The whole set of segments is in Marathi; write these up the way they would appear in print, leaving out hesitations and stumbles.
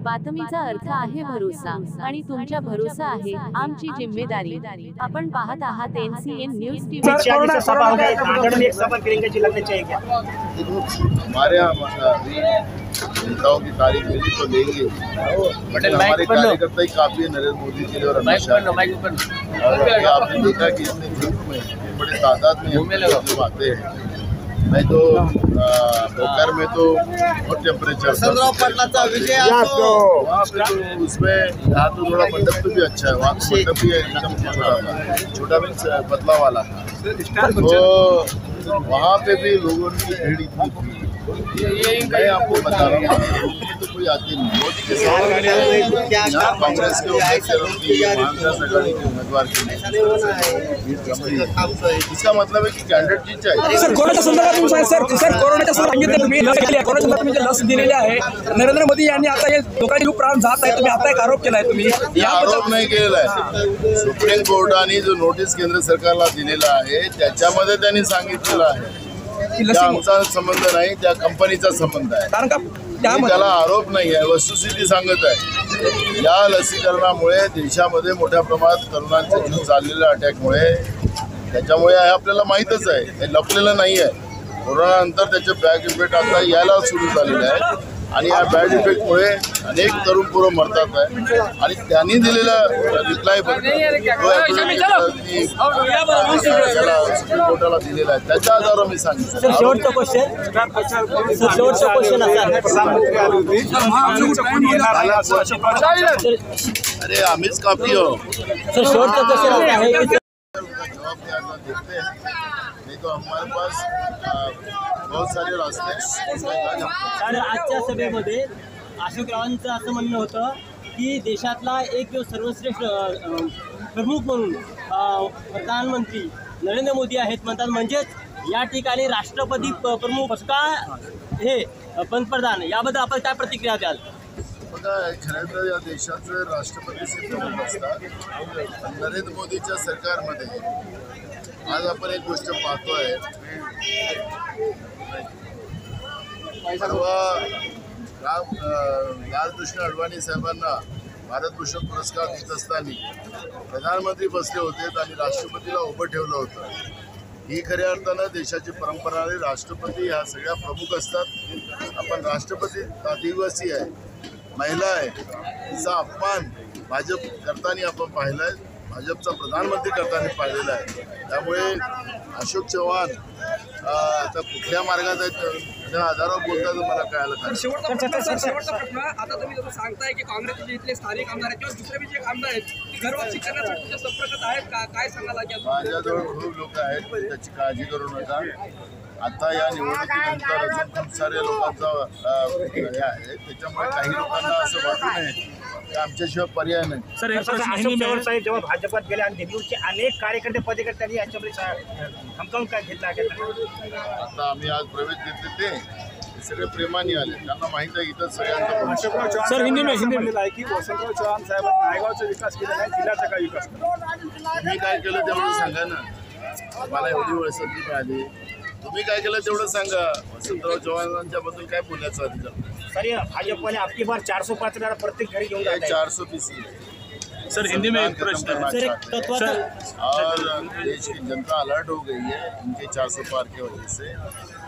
बातमीचा अर्थ आहे भरोसा आणि तुमच्या भरोसा आहे आमची जिम्मेदारी। आपण पाहत आहात NCN न्यूज टीवी। हमारे यहाँ नेताओं की तारीफ मिली तो लेंगे, बट हमारे कार्यकर्ता ही काफी है नरेंद्र मोदी के लिए और अमित शाह। आपने देखा कि इतने ग्रुप में बड़े तादाद में आते हैं। मैं तो दोपहर में तो बहुत टेम्परेचर वहाँ पे तो उसमें यहाँ तो थोड़ा मंडप तो भी अच्छा है, वहाँ तो मंडप भी एकदम छोटा भी पतला वाला था, तो वहाँ पे भी लोगों की भीड़ इतनी थी। मैं आपको बता रहा हूँ तो कोई आती नहीं। मोदी के साथ कांग्रेस के आघाड़ी के उम्मीदवार के इसका मतलब है कि कैंडिडेट जीत जाएगा। सर कोरोनाच्या संदर्भात कोरोनाच्या संदर्भात लस दिलेली आहे। नरेंद्र मोदी यांनी आता हे लोकांचे खूप प्राण जात आहे, तुम्ही आता एक आरोप केलाय। तुम्ही आरोप नाही केलेला आहे, सुप्रीम कोर्टाने जो नोटीस केंद्र सरकारला दिलेला आहे त्याच्यामध्ये त्यांनी सांगितलेलं आहे त्या आमचा संबंध नाही, त्या कंपनीचा संबंध आहे। कारण का त्याला आरोप नाही आहे, वस्तुस्थिती सांगत आहे। या लसीकरणामुळे देशामध्ये मोठ्या प्रमाणात तरुणांचे जीव चाललेल्या अटॅकमुळे त्याच्यामुळे आपल्याला माहीतच आहे, हे लपलेलं नाही आहे। कोरोनानंतर त्याचे बॅक इफेक्ट आता यायला सुरू झालेले आहे आणि या बॅड इफेक्टमुळे अनेक तरुण पोरं मरतात आहे आणि त्यांनी दिलेला रिप्लाय सुप्रीम कोर्टाला दिलेला आहे, त्याच्या आधारावर मी सांगितलं। अरे आम्हीच काफी हो। देखते हैं, नहीं तो हमारे पास बहुत सारे रास्ते। सर आजच्या सभेमध्ये अशोकरावांचं असं म्हणणं होतं की देशातला एक सर्वश्रेष्ठ प्रमुख म्हणून प्रधानमंत्री नरेंद्र मोदी आहेत म्हणतात, म्हणजेच या ठिकाणी राष्ट्रपती प्रमुख का हे पंतप्रधान, याबद्दल आपण काय प्रतिक्रिया द्याल? बघा, खरं तर या देशाचे राष्ट्रपती प्रमुख असतात। नरेंद्र मोदीच्या सरकारमध्ये आज आपण एक गोष्ट पाहतोय, लालकृष्ण अडवाणी साहेबांना भारतभूषण पुरस्कार देत असताना प्रधानमंत्री बसले होते आणि राष्ट्रपतीला उभं ठेवलं होतं। ही खऱ्या अर्थानं देशाची परंपरा आहे, राष्ट्रपती ह्या सगळ्या प्रमुख असतात। आपण राष्ट्रपती आदिवासी आहे, महिला आहे, तिचा अपमान भाजप करताना आपण पाहिला आहे, भाजपचा प्रधानमंत्री करताना पाहिलेला आहे। त्यामुळे अशोक चव्हाण आता कुठल्या मार्गात आहेत त्या आधारावर बोलतात मला कळायला। शेवटचा प्रश्न, आता तुम्ही जसं सांगताय की काँग्रेसचे इथले स्थानिक आमदार आहेत किंवा दुसरे जे आमदार आहेत घरवासी करण्यासाठी तुमच्या संपर्कात आहेत का, काय सांगायला? माझ्याजवळ खूप लोक आहेत, पण त्याची काळजी करू नका। आता या निवडणुकीनंतर अजून खूप साऱ्या लोकांचा हे आहे, त्याच्यामुळे काही लोकांना असं वाटू नये की आमच्याशिवाय पर्याय नाही। सर अशोक चव्हाण साहेब जेव्हा भाजपात गेले आणि दिल्लीचे अनेक कार्यकर्ते पदाधिकारी यांच्यामध्ये धमकावून काय घेतला? आता आम्ही आज प्रवेश घेतले ते सगळे प्रेमाने आले, त्यांना माहित आहे इथं सगळ्यांचा। सर हिंदी में आहे की वसंतराव चव्हाण साहेब नायगावचा विकास केला नाही, जिल्ह्याचा काय विकास केला? तुम्ही काय केलं तेवढं सांगा ना, मला एवढी वेळ संधी मिळाली, तुम्ही काय केलं तेवढं सांगा। वसंतराव चव्हाणांच्या बद्दल काय बोलण्याचा अधिकार? सर भाजपने आपकी बार 405 प्रत्येक घरी घेऊन जाए 400 पीसी। सर हिंदी में एक प्रश्न और देश की जनता अलर्ट हो गई है इनके 400 पार की वजह से।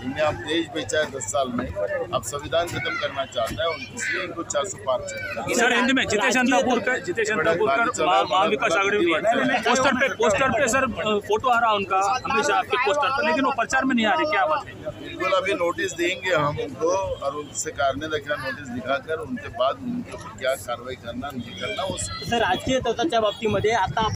इनने अब देश बेचा है 10 साल में, अब संविधान खत्म करना चाहता है, इसलिए इनको 400 पार चाहिए। सर हिंदी में जितेश अंतापुरकर महाविकास आघाड़ी में पोस्टर पे सर फोटो आ रहा उनका हमेशा आपके पोस्टर पर, लेकिन वो प्रचार में नहीं आ रही, क्या बात है? बिल्कुल, अभी नोटिस देंगे हम उनको और उनसे कार्य देखा नोटिस दिखाकर उनके बाद उनके ऊपर क्या कार्रवाई करना नहीं करना। सर राजकीय तत्वाच्या बाबतीमध्ये आता